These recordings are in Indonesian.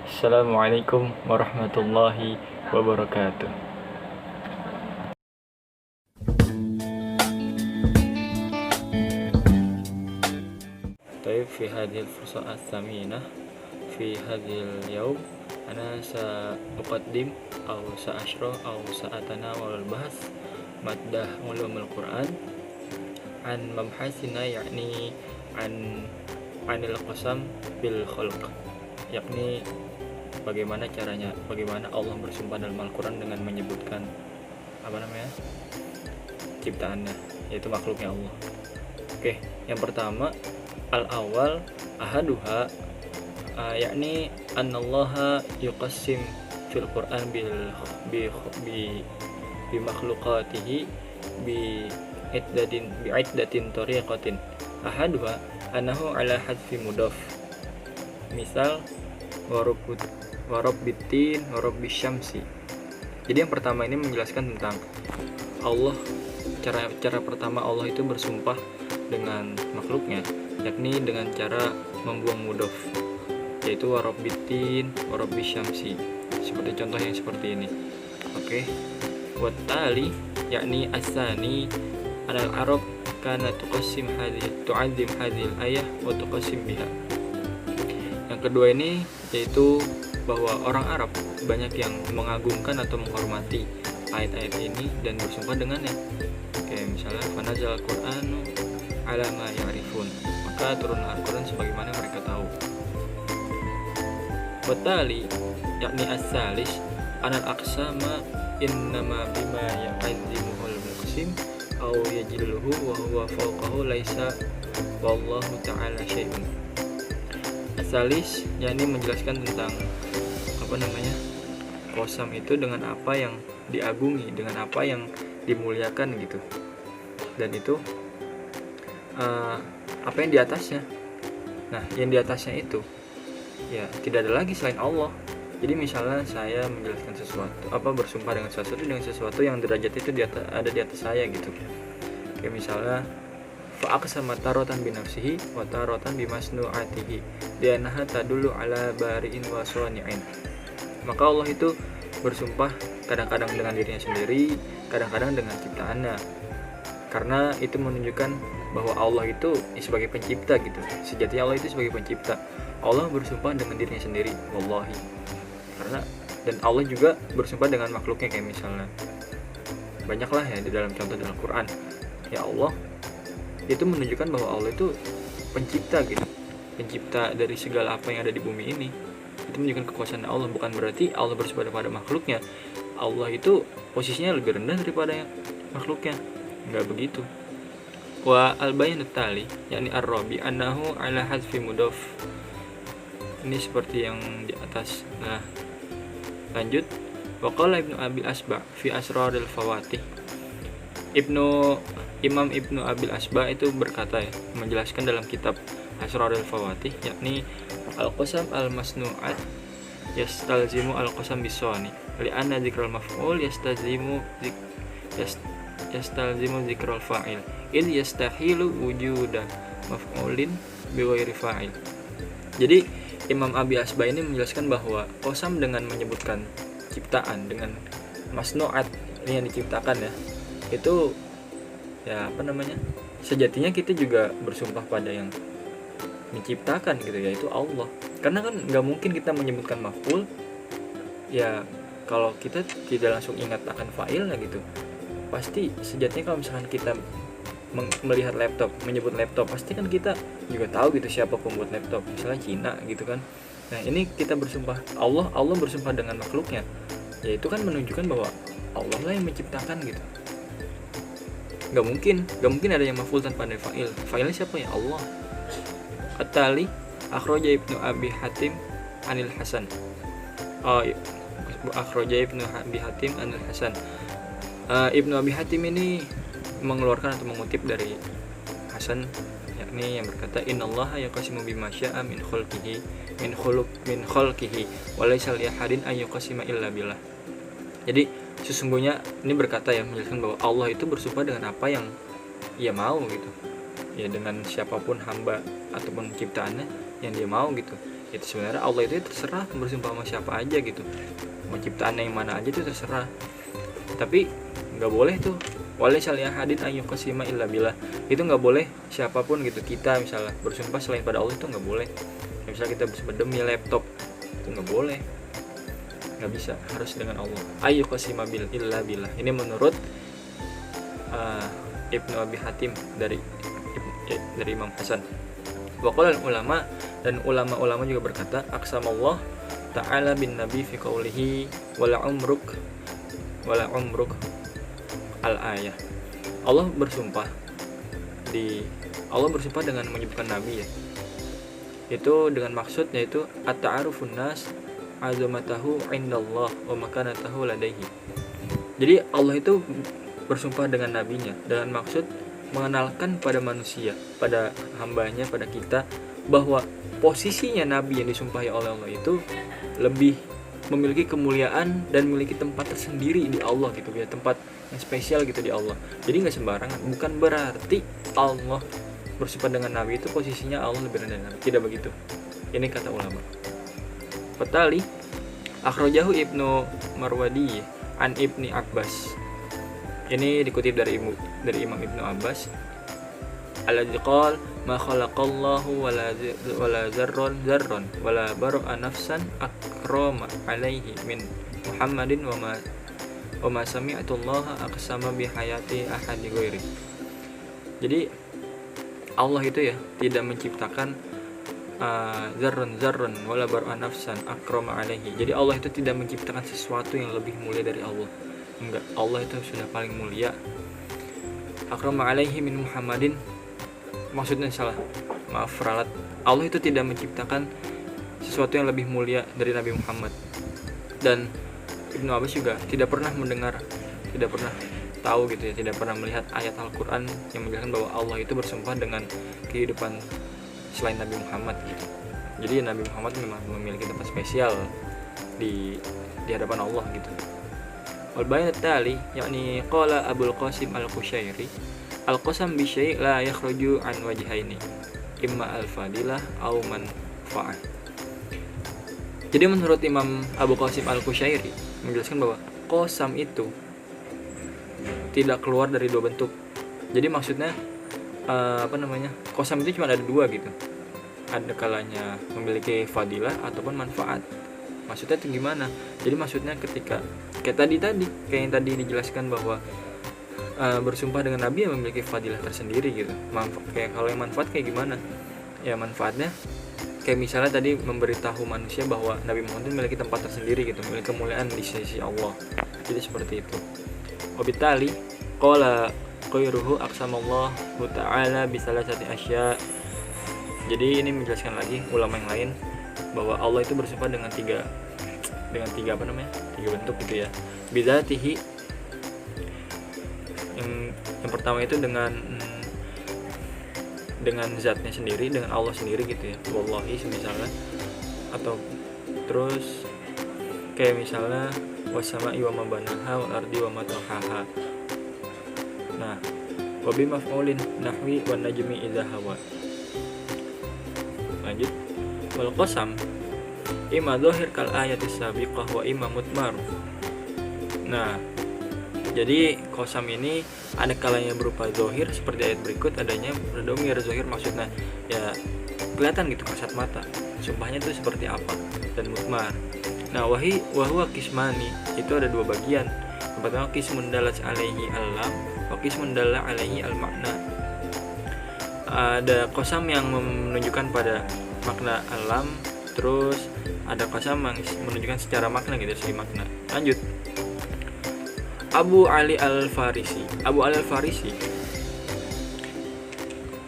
Assalamualaikum warahmatullahi wabarakatuh. طيب في هذه الفرصة الثمينة في هذه اليوم أنا سأقدم أو سأشرح أو سأتناول البحث مادة علوم القرآن عن مبحثنا يعني عن القسم بالخلق, yakni bagaimana Allah bersumpah dalam Al-Quran dengan menyebutkan ciptaannya, yaitu makhluknya Allah. Oke, yang pertama al-awwal ahaduha yakni annallaha yuqassim fil Qur'an bi makhluqatihi bi iddatin tariqatin ahaduha annahu ala hadfi mudaf, misal warabbitin warabbisy-syamsi. Jadi yang pertama ini menjelaskan tentang Allah, cara pertama Allah itu bersumpah dengan makhluknya, yakni dengan cara membuang mudaf, yaitu warabbitin warabbisy-syamsi, seperti contoh yang seperti ini. Oke. Wattali yakni asani anal arab kana tuqassim tu'adzim hadhil ayah wa tuqassim biha. Yang kedua ini yaitu bahwa orang Arab banyak yang mengagungkan atau menghormati ayat-ayat ini dan bersumpah dengannya. Oke, misalnya fanazal Qur'anu ala ma ya'rifun, maka turunlah Al-Quran sebagaimana mereka tahu. Wattali yakni as-salis anal aqsama innama bima ya'adzimuhul muqsim aw yajilluhu wa huwa fawqahu laisa wallahu ta'ala syai'un. As-salis yakni menjelaskan tentang qasam itu dengan apa yang diagungi, dengan apa yang dimuliakan gitu, dan itu apa yang di atasnya. Nah, yang di atasnya itu ya tidak ada lagi selain Allah. Jadi misalnya saya menjelaskan sesuatu, bersumpah dengan sesuatu yang derajat itu ada di atas saya gitu. Kayak misalnya fa'aqsama tarotan binafsihi wa tarotan bimasnu'atihi li'annaha tadullu ala bari'in wa sani'in. Maka Allah itu bersumpah kadang-kadang dengan dirinya sendiri, kadang-kadang dengan ciptaannya, karena itu menunjukkan bahwa Allah itu sebagai pencipta gitu. Sejatinya Allah itu sebagai pencipta. Allah bersumpah dengan dirinya sendiri, wallahi. Dan Allah juga bersumpah dengan makhluknya, kayak misalnya banyaklah ya di dalam contoh dalam Quran. Ya Allah itu menunjukkan bahwa Allah itu pencipta gitu, pencipta dari segala apa yang ada di bumi ini. Itu menunjukkan kekuasaan Allah, bukan berarti Allah bersumpah pada makhluknya Allah itu posisinya lebih rendah daripada makhluknya, enggak begitu. Wa al-bayanut tali yakni ar-rabi annahu ala hadfi mudaf, ini seperti yang di atas. Nah, lanjut. Waqala Ibnu Abil Asba fi Asraril Fawatih. Imam Ibnu Abil Asba itu berkata ya, menjelaskan dalam kitab Asraril Fawatih, yakni al-qasam al-masnu'at yastalzimu al-qasam bisani li'anna dzikral maf'ul yastalzimu dzikral fa'il id yastahilu wujuda maf'ulin bighairi fa'il. Jadi Imam Abi Asba ini menjelaskan bahwa qasam dengan menyebutkan ciptaan, dengan masnu'at ini yang diciptakan ya, itu ya sejatinya kita juga bersumpah pada yang menciptakan gitu, yaitu Allah. Karena kan nggak mungkin kita menyebutkan maf'ul ya kalau kita tidak langsung ingat akan fa'ilnya gitu. Pasti sejatinya kalau misalkan kita melihat laptop, menyebut laptop, pasti kan kita juga tahu gitu siapa pembuat laptop, misalnya Cina gitu kan. Nah, ini kita bersumpah Allah bersumpah dengan makhluknya, ya itu kan menunjukkan bahwa Allah lah yang menciptakan gitu. Gak mungkin ada yang maf'ul tanpa ada fa'il. Fa'ilnya siapa ya? Allah. At-tali akhraja Ibnu Abi Hatim anil Hasan. Akhraja Ibnu Abi Hatim anil Hasan. Ibnu Abi Hatim ini mengeluarkan atau mengutip dari Hasan, yakni yang berkata innallaha yaqsimu bima syaa min khalqihi wa laysa li ahadin ay yaqsima illa billah. Jadi sesungguhnya ini berkata ya, menjelaskan bahwa Allah itu bersumpah dengan apa yang Ia mau gitu. Ya dengan siapapun hamba ataupun ciptaannya yang Dia mau gitu. Itu sebenarnya Allah itu terserah bersumpah sama siapa aja gitu, mau ciptaan yang mana aja itu terserah. Tapi nggak boleh tuh wali syariah hadin ayyukasima illa billah, itu nggak boleh siapapun gitu. Kita misalnya bersumpah selain pada Allah itu nggak boleh. Misalnya kita bersumpah demi laptop, itu nggak boleh, nggak bisa, harus dengan Allah. Ayyukasima illa billah, ini menurut Ibnu Abi Hatim dari Imam Hasan. Waqala ulama, dan ulama-ulama juga berkata, aqsamallah ta'ala bin nabi fi qaulihi wala umruk al ayah. Allah bersumpah dengan menyebutkan nabi ya. Itu dengan maksud yaitu at-ta'arufun nas azamatahu indallah wa makanatahu ladaihi. Jadi Allah itu bersumpah dengan nabinya dengan maksud mengenalkan pada manusia, pada hambanya, pada kita, bahwa posisinya nabi yang disumpahi oleh Allah itu lebih memiliki kemuliaan dan memiliki tempat tersendiri di Allah gitu ya, tempat yang spesial gitu di Allah. Jadi nggak sembarangan, bukan berarti Allah bersumpah dengan nabi itu posisinya Allah lebih rendah dari nabi, tidak begitu. Ini kata ulama. Petali akhrajahu Ibnu Marwadi an Ibni Abbas. Ini dikutip dari Imam Ibnu Abbas. Alladzi qala ma khalaqallahu wala zarran wala bara'a nafsan akrama alaihi min Muhammadin wa ma sami'tu Allah aqsama bi hayati ahadi ghairi. Jadi Allah itu ya tidak menciptakan zarran wala bara'a nafsan akrama alaihi. Jadi Allah itu tidak menciptakan sesuatu yang lebih mulia dari Allah. Enggak, Allah itu sudah paling mulia. Akrama alaihi min Muhammadin, maksudnya salah, maaf ralat. Allah itu tidak menciptakan sesuatu yang lebih mulia dari Nabi Muhammad. Dan Ibnu Abbas juga tidak pernah mendengar, tidak pernah tahu gitu ya, tidak pernah melihat ayat Al-Quran yang menjelaskan bahwa Allah itu bersumpah dengan kehidupan selain Nabi Muhammad gitu. Jadi Nabi Muhammad memang memiliki tempat spesial di hadapan Allah gitu. Wal-bayan tali yakni qala Abul Qasim Al-Qushairi al-qasam bi syai' la yakhruju an wajhaini imma al-fadilah aw manfa'ah. Jadi menurut Imam Abu Qasim Al-Qushairi menjelaskan bahwa qasam itu tidak keluar dari dua bentuk. Jadi maksudnya qasam itu cuma ada dua gitu. Ada kalanya memiliki fadilah ataupun manfaat. Maksudnya itu gimana? Jadi maksudnya ketika kayak yang tadi dijelaskan bahwa bersumpah dengan Nabi yang memiliki fadilah tersendiri gitu. Kayak kalau yang manfaat kayak gimana? Ya manfaatnya kayak misalnya tadi memberitahu manusia bahwa Nabi Muhammad memiliki tempat tersendiri gitu, memiliki kemuliaan di sisi Allah. Jadi seperti itu. Wabitali qala qairuhu aqsamallahu ta'ala bi salasati asya. Jadi ini menjelaskan lagi ulama yang lain bahwa Allah itu bersumpah dengan tiga bentuk gitu ya. Bidzatihi, yang pertama itu dengan zatnya sendiri, dengan Allah sendiri gitu ya. Wallahi misalnya, atau terus kayak misalnya wasama'i wa ma banaha wal ardi wa ma tahaha. Nah, wa bi maf'ulin nahwi wan najmi idza hawa. Lanjut, wal qasam imma dhahir kal ayatis sabiqah wa imma mutmar. Nah, jadi qasam ini ada kalanya berupa zahir seperti ayat berikut, adanya berdomir. Zahir maksudnya ya kelihatan gitu kasat mata, sumpahnya itu seperti apa, dan mutmar. Nah, wahwa kismani, itu ada dua bagian. Yang pertama qismun dalat alaihi al-lam wa qismun dalla alaihi al-makna. Ada qasam yang menunjukkan pada makna alam, terus ada qasam yang menunjukkan secara makna gitu, segi makna. Lanjut, Abu Ali Al-Farisi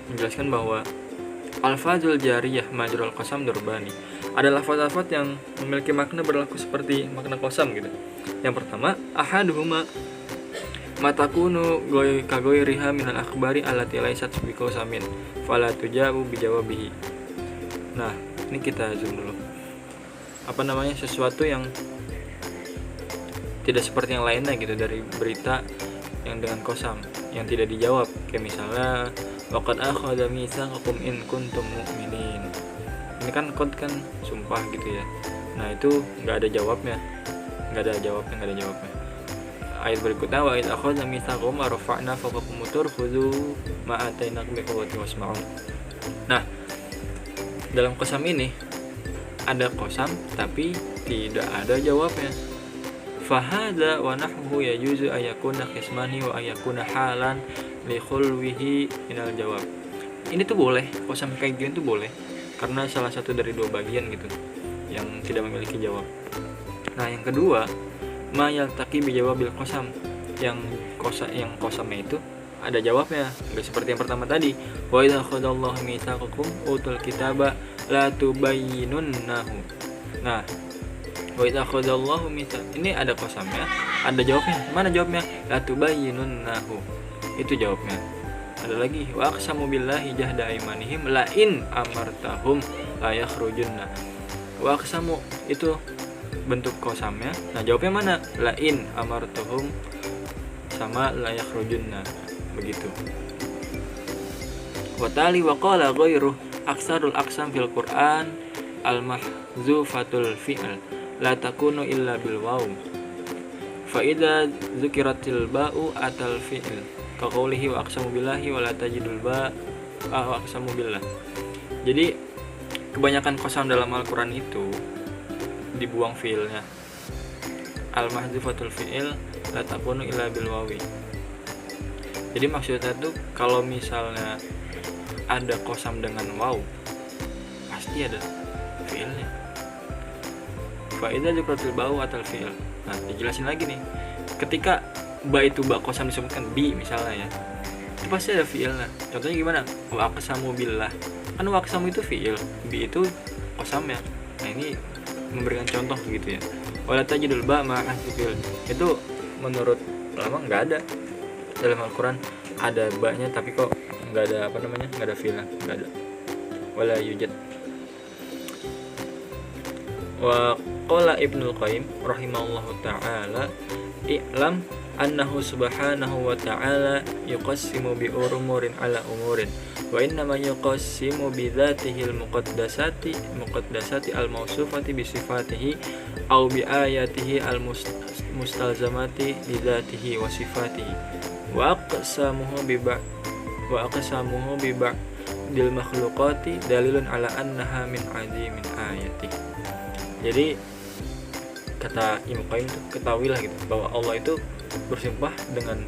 menjelaskan bahwa al-fazul jariyah majrul qasam durbani, ada lafaz-lafaz yang memiliki makna berlaku seperti makna qasam gitu. Yang pertama, ahaduhuma matakunu kagoiriha minal akhbari allati laysat bi qasamin fala tujabu bijawabihi. Nah, ini kita zoom dulu. Sesuatu yang tidak seperti yang lainnya gitu dari berita yang dengan qasam yang tidak dijawab. Kayak misalnya waqad akhadha mitsaqakum in kuntum mu'minin. Ini kan qad kan sumpah gitu ya. Nah itu nggak ada jawabnya. Ayat berikutnya, wa idz akhadna mitsaqakum wa rafa'na fawqakum tur khudhu ma atainakum biquwwatin wasma'u. Nah, dalam qasam ini ada qasam tapi tidak ada jawabnya. Fahadza wa nahwu yajuzu ayakuna qismani wa ayakuna halan li khulwihi minal jawab. Ini tuh boleh, qasam kayak gini tuh boleh karena salah satu dari dua bagian gitu yang tidak memiliki jawab. Nah, yang kedua, ma yaltaqi bi jawabil qasam, yang qasamnya itu ada jawabnya, enggak seperti yang pertama tadi. Wa idza akhadallahu mitsaqakum utul kitaba la tubayyinunnahu. Nah, wa idza akhadallahu mitsaq, ini ada qasamnya, ada jawabnya. Mana jawabnya? La tubayyinunnahu. Itu jawabnya. Ada lagi, wa aqsamu billahi jahda aimanihim la in amartahum la yakhrujunna. Wa aqsamu itu bentuk qasamnya. Nah, jawabnya mana? La in amartahum sama la yakhrujunna. Begitu. Wa tali wa qala ghairu aksarul aqsam fil Qur'an al mahzufatul fi'l la takunu illa bil waw. Fa idza dzukiratil ba'u atal fi'l ka qoulihi wa aqsamu billahi wa la tajidul ba wa aqsamu billah. Jadi kebanyakan qasam dalam Al-Qur'an itu dibuang fi'ilnya. Al mahzufatul fi'l la takunu illa bil wawi. Jadi maksudnya tuh kalau misalnya ada qasam dengan waw pasti ada fi'ilnya. Fa idza dzikratil ba'u atal fi'l. Nah, dijelasin lagi nih. Ketika ba itu ba qasam disebutkan bi misalnya ya, itu pasti ada fi'ilnya. Contohnya gimana? Wa aqsamu billah. Kan wa aqsamu itu fi'il, bi itu qasamnya. Nah, ini memberikan contoh gitu ya. Wala tajidul ba ma'a fi'il. Itu menurut ulama enggak ada dalam Al-Qur'an. Ada ba-nya tapi kok enggak ada enggak ada fi'ilnya, enggak ada. Wala yujad. Wa qala Ibnul Qayyim rahimahullahu ta'ala, i'lam annahu subhanahu wa ta'ala yuqassimu bi umurin ala umurin wa innama yuqassimu bi dzatihi al-muqaddasati al-mawsufati bi sifatihi aw bi ayatihi al-mustalzamati li dzatihi wa sifatihi wa aqsamuhu bi ba'dil makhluqati dalilun ala annaha min azimin ayati. Jadi kata Ibnu Qayyim itu ketahuilah gitu bahwa Allah itu bersumpah dengan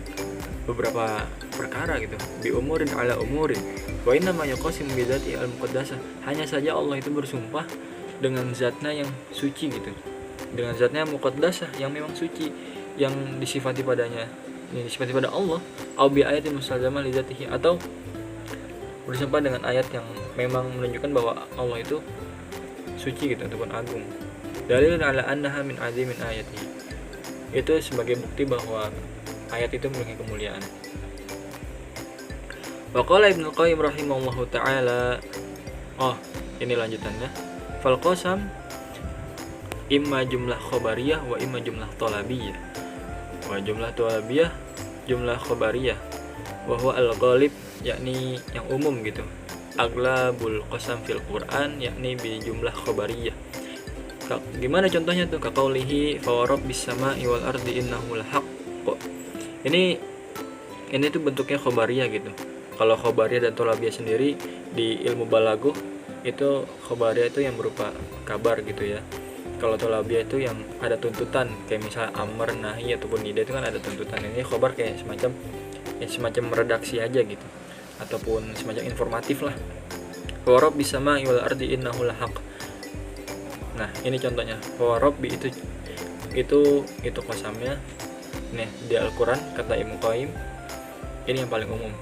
beberapa perkara gitu, bi umurin ala umurin wa inna ma yuqassimu bi dzati al muqaddasah. Hanya saja Allah itu bersumpah dengan zatnya yang suci gitu, dengan zatnya muqaddasah yang memang suci, yang disifati padanya, yang disifati pada Allah, au bi ayatin mustalzamah li dzatihi, atau bersumpah dengan ayat yang memang menunjukkan bahwa Allah itu suci gitu ataupun agung. Dalilun ala annaha min azimin ayati. Itu sebagai bukti bahwa ayat itu memiliki kemuliaan. Wa qala Ibnu Qayyim rahimahullahu taala, ini lanjutannya. Fal qasam imma jumlah khabariyah wa imma jumlah talabiyah. Wa jumlah talabiyah jumlah khabariyah wa huwa al-ghalib, yakni yang umum gitu. Aglabul qasam fil Qur'an yakni bi jumlah khabariyah. Gimana contohnya tuh? Kaqaulihi fa rabbis sama'i wal ardi innahu lahaq. Ini tuh bentuknya khabariyah gitu. Kalau khabariyah dan tolabiyah sendiri di ilmu balaghah itu khabariyah itu yang berupa kabar gitu ya. Kalau tolabiyah itu yang ada tuntutan, kayak misalnya amar, nahi ataupun nida itu kan ada tuntutan. Ini khabar kayak semacam redaksi aja gitu, ataupun semacam informatif lah. Fa rabbis sama'i wal ardi innahu lahaq. Nah, ini contohnya. Wa rabbi itu qasamnya. Nih, di Al-Qur'an kata Ibnu Qayyim ini yang paling umum.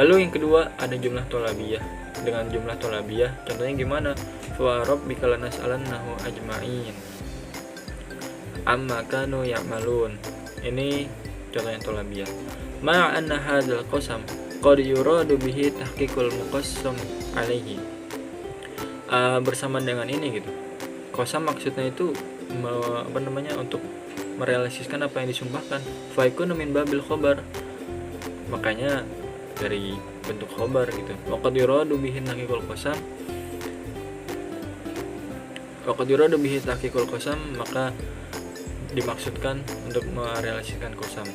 Lalu yang kedua ada jumlah tolabiyah. Dengan jumlah tolabiyah contohnya gimana? Wa rabbika lanas'alannahu ajma'in amma kanu ya'malun. Ini contohnya tolabiyah. Ma anna hadzal qasam qad yuradu bihi tahqiqul muqassam alaihi. Bersama dengan ini gitu. Qasam maksudnya itu untuk merealisasikan apa yang disumpahkan. Fa yakunu min babil khabar. Makanya dari bentuk khabar gitu. Wa qad yuradu bihi tahqiqul qasam Wa qad yuradu bihi tahqiqul qasam, maka dimaksudkan untuk merealisasikan qasam.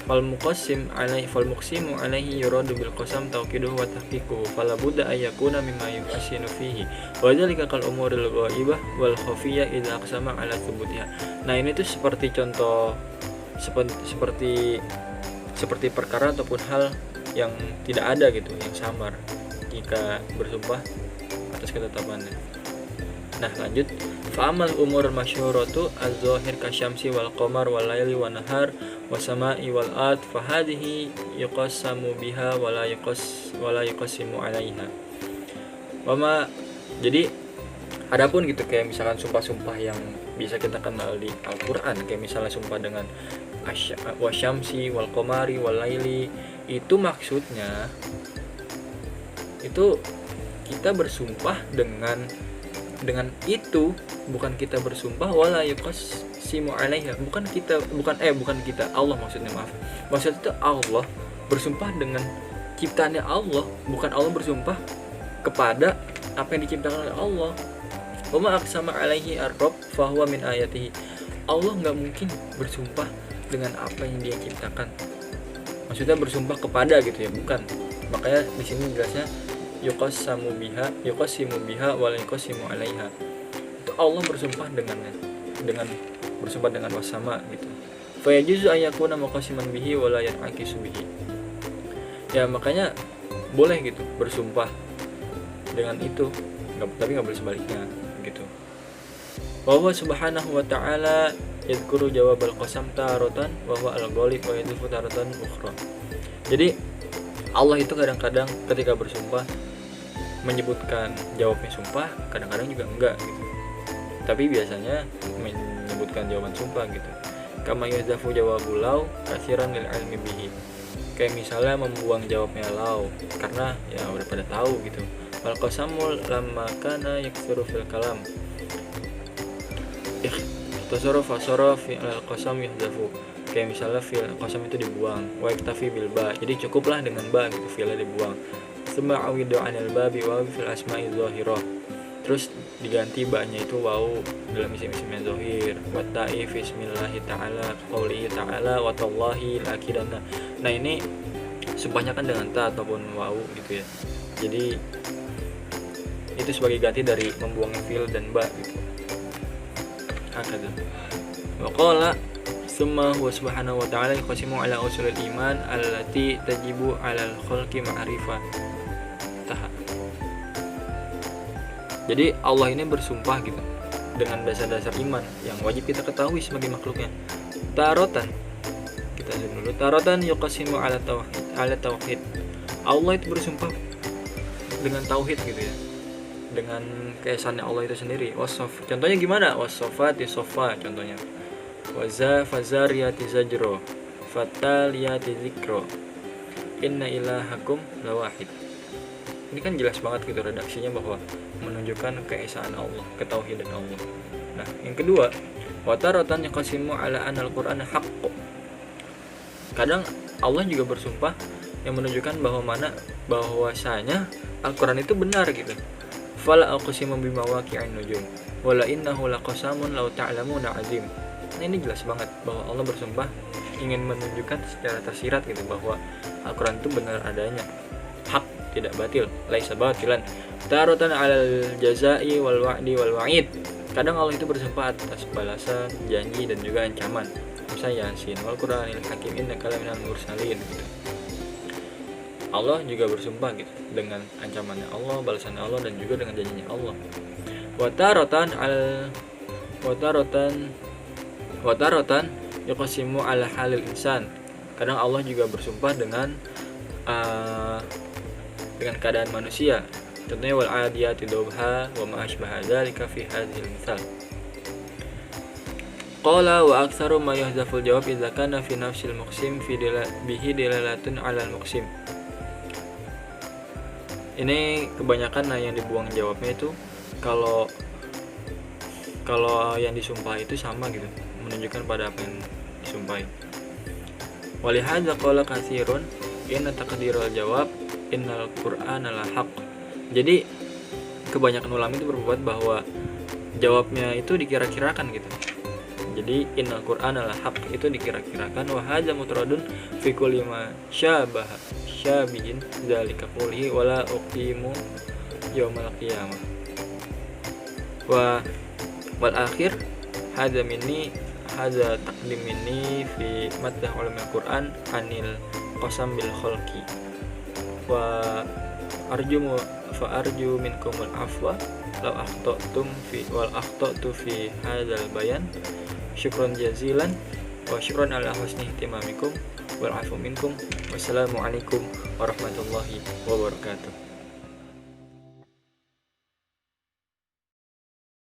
Fal muqsimu alaihi yuradu bil qasam tauqiduhu wa tahqiquhu fala budda ay yakuna mimma yuhsinu fihi wa dzalika kal umuril ghaibah wal khafiyyah idza aqsama ala thubutiha. Nah, ini tuh seperti contoh seperti perkara ataupun hal yang tidak ada gitu, yang samar jika bersumpah atas ketetapannya. Nah, lanjut. Fa'amal umur masyhuratu az-zahir kasyamsi wal qamar wal laili wan nahar wasama'i wal ard fahadhihi yuqassamu biha wala yuqassimu 'alaiha. Jadi adapun gitu kayak misalkan sumpah-sumpah yang bisa kita kenal di Al-Qur'an, kayak misalnya sumpah dengan wasyamsi wal qamari wal laili, itu maksudnya itu kita bersumpah dengan itu, bukan kita bersumpah wala yuqassimu 'alaiha, bukan kita Allah maksudnya, itu Allah bersumpah dengan ciptaannya Allah, bukan Allah bersumpah kepada apa yang diciptakan oleh Allah. Wa ma aqsama 'alaihi ar-rabb fa huwa min ayatihi. Allah nggak mungkin bersumpah dengan apa yang dia ciptakan, maksudnya bersumpah kepada gitu ya, bukan. Makanya di sini jelasnya yuqassimu biha wala yuqassimu 'alaiha. Itu Allah bersumpah dengan bersumpah dengan wasama gitu. Fa yajuzu an yakuna muqassiman bihi wala yan'akisu bihi. Ya, makanya boleh gitu bersumpah dengan itu, tapi nggak boleh sebaliknya gitu. Wa huwa subhanahu wa ta'ala yadhkuru jawabal qasam taratan wa huwa al-ghalib wa yadhkuru taratan ukhra. Jadi Allah itu kadang-kadang ketika bersumpah menyebutkan jawabnya sumpah, kadang-kadang juga enggak gitu. Tapi biasanya menyebutkan jawaban sumpah gitu. Kama yuzafu jawabul law akhiran lil ilmi bihi. Kayak misalnya membuang jawabnya law karena ya udah pada tahu gitu. Wal qasamul lamma kana yaktsuru fil kalam. Tasarruf fi al-qasam yuhzafu. Kayak misalnya fil qasam itu dibuang, wa iktafi bil ba. Jadi cukuplah dengan ba gitu, fi'ilnya dibuang. Summa awidu 'anil babi wa fil asma'i dhahirah. Terus diganti ba-nya itu wau dalam isim-isim yang zahir. Wa ta'i fi bismillahi ta'ala qaulihi ta'ala wa tallahi lakidanna. Nah, ini sumpahnya kan dengan ta ataupun wau gitu ya. Jadi itu sebagai ganti dari membuang fi'il dan ba gitu. Hakada. Wa qala summa huwa subhanahu wa ta'ala yuqsimu ala usulil iman allati tajibu ala al-khalqi ma'rifah. Jadi Allah ini bersumpah gitu dengan dasar-dasar iman yang wajib kita ketahui sebagai makhluknya. Tarotan, kita lihat dulu. Tarotan yuqsimu ala tauhid. Allah itu bersumpah dengan tauhid gitu ya, dengan keesaannya Allah itu sendiri. Wasof, contohnya gimana? Wasofati sofa, contohnya. Waza fazariyati zajro, fataliyati zikro, inna ilahakum lawahid. Ini kan jelas banget gitu redaksinya bahwa menunjukkan keesaan Allah, ketauhidan Allah. Nah, yang kedua, wataratan yaqsimu ala anal Qur'an haqq. Kadang Allah juga bersumpah yang menunjukkan bahwasanya Al-Qur'an itu benar gitu. Fala aqsimu bimawaqi'in nujum wala innahu laqasamun law ta'lamuna 'azim. Nah, ini jelas banget bahwa Allah bersumpah ingin menunjukkan secara tersirat gitu bahwa Al-Qur'an itu benar adanya, hak, tidak batil, laisa batilan. Tarotan 'alal jazai wal wa'di wal wa'id. Kadang Allah itu bersumpah atas balasan, janji dan juga ancaman. Misalnya Yasin wal Qur'anil hakim innaka laminal mursalin gitu. Allah juga bersumpah gitu dengan ancamannya Allah, balasannya Allah dan juga dengan janjinya Allah. Wataratan yuqsimu ala halil insan. Kadang Allah juga bersumpah dengan keadaan manusia. Contohnya wal adiyati dhabha wa ma asbaha dzalika fi hadzal mithal. Qala wa aktsaru ma yuhzaful jawab idza kana fi nafsil muqsim bihi dilalatun 'alal muqsim. Ini kebanyakan yang dibuang jawabnya itu kalau yang disumpah itu sama gitu, menunjukkan pada apa yang disumpahi. Walihadza qala katsirun inna taqdirul jawab innal qur'ana la haqq. Jadi kebanyakan ulama itu berpendapat bahwa jawabnya itu dikira-kirakan gitu. Jadi innal qur'ana la haq itu dikira-kirakan, wa hadza mutradun fi kulli ma syabaha syabihin dzalika qulhi wala uqimu yaumal qiyamah. Wal akhir hadza taqdim minni fi maddah ulumul Qur'an anil qasam bil khalqi wa arju minkumul afwa law akhtatu fi hadzal bayan. Syukran jazilan wa syukran ala husni ihtimamikum wal afu minkum. Wassalamualaikum warahmatullahi wabarakatuh.